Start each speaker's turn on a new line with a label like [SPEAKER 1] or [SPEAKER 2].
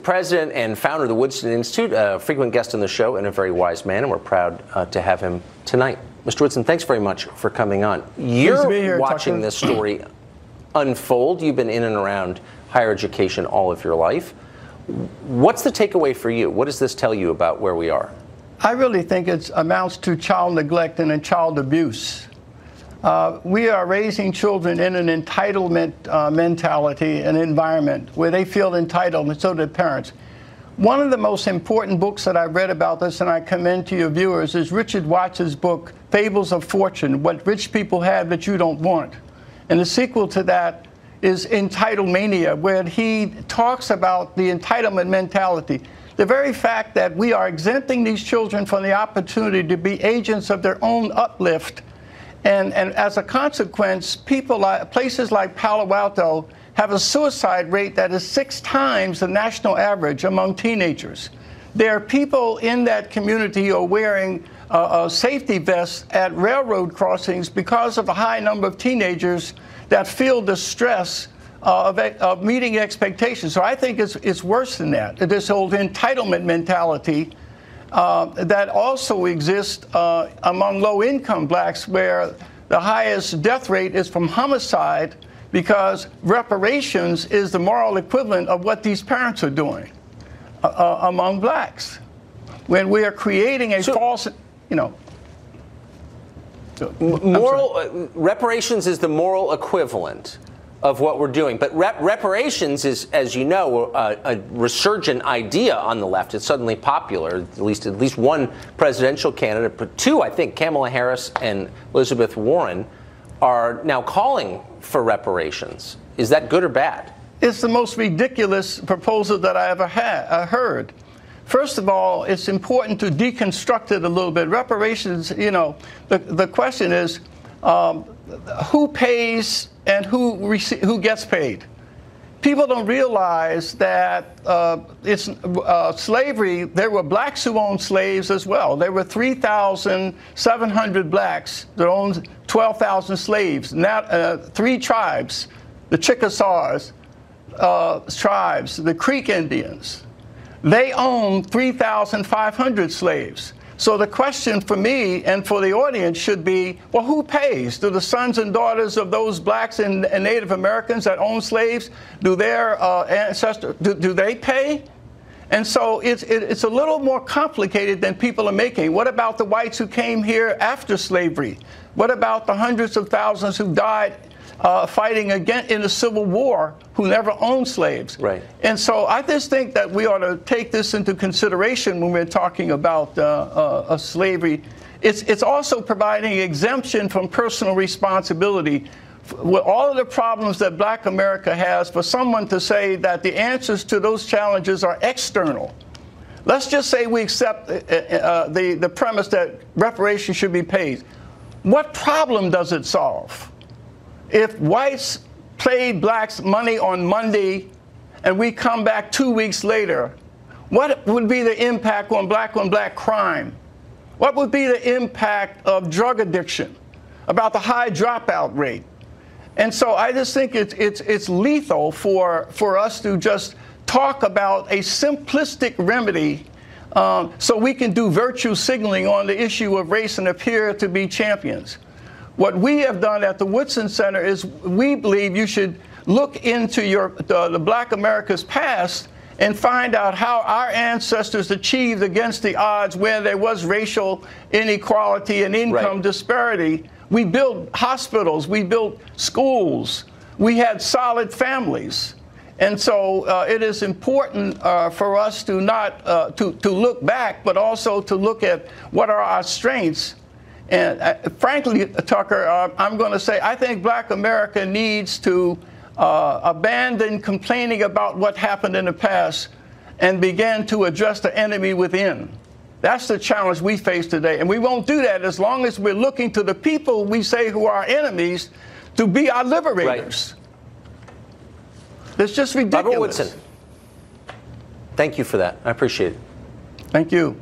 [SPEAKER 1] President and founder of the Woodson Institute, a frequent guest on the show and a very wise man, and we're proud to have him tonight. Mr. Woodson, thanks very much for coming on. You're watching this story unfold. You've been in and around higher education all of your life. What's the takeaway for you? What does this tell you about where we are?
[SPEAKER 2] I really think it amounts to child neglect and child abuse. We are raising children in an entitlement mentality, an environment where they feel entitled, and so do parents. One of the most important books that I've read about this, and I commend to your viewers, is Richard Watts's book, Fables of Fortune, What Rich People Have That You Don't Want. And the sequel to that is Entitlemania, where he talks about the entitlement mentality. The very fact that we are exempting these children from the opportunity to be agents of their own uplift. And as a consequence, places like Palo Alto have a suicide rate that is 6 times the national average among teenagers. There are people in that community who are wearing safety vests at railroad crossings because of a high number of teenagers that feel the stress of meeting expectations. So I think it's worse than that. This old entitlement mentality that also exists among low-income blacks, where the highest death rate is from homicide, because reparations is the moral equivalent of what these parents are doing among blacks. When we are creating a false,
[SPEAKER 1] reparations is the moral equivalent of what we're doing. But reparations is, as you know, a resurgent idea on the left. It's suddenly popular. At least one presidential candidate, but 2, I think, Kamala Harris and Elizabeth Warren, are now calling for reparations. Is that good or bad?
[SPEAKER 2] It's the most ridiculous proposal that I ever heard. First of all, it's important to deconstruct it a little bit. Reparations, the question is who pays and who gets paid. People don't realize that it's slavery. There were blacks who owned slaves as well. There were 3,700 blacks that owned 12,000 slaves. Now, 3 tribes, the Chickasaws tribes, the Creek Indians, they owned 3,500 slaves. So the question for me and for the audience should be, well, who pays? Do the sons and daughters of those blacks and Native Americans that own slaves, do their ancestors, do they pay? And so it's a little more complicated than people are making. What about the whites who came here after slavery? What about the hundreds of thousands who died fighting again in the Civil War who never owned slaves?
[SPEAKER 1] Right.
[SPEAKER 2] And so I just think that we ought to take this into consideration when we're talking about slavery. It's also providing exemption from personal responsibility. With all of the problems that Black America has, for someone to say that the answers to those challenges are external. Let's just say we accept the premise that reparations should be paid. What problem does it solve? If whites paid blacks money on Monday and we come back 2 weeks later, what would be the impact on black crime? What would be the impact of drug addiction, about the high dropout rate? And so I just think it's lethal for us to just talk about a simplistic remedy so we can do virtue signaling on the issue of race and appear to be champions. What we have done at the Woodson Center is we believe you should look into the Black America's past and find out how our ancestors achieved against the odds where there was racial inequality and income disparity. We built hospitals, we built schools, we had solid families. And so it is important for us to not to look back, but also to look at what are our strengths. And frankly, Tucker, I'm going to say I think Black America needs to abandon complaining about what happened in the past and begin to address the enemy within. That's the challenge we face today. And we won't do that as long as we're looking to the people we say who are our enemies to be our liberators. Right. It's just ridiculous.
[SPEAKER 1] Robert Woodson, thank you for that. I appreciate it.
[SPEAKER 2] Thank you.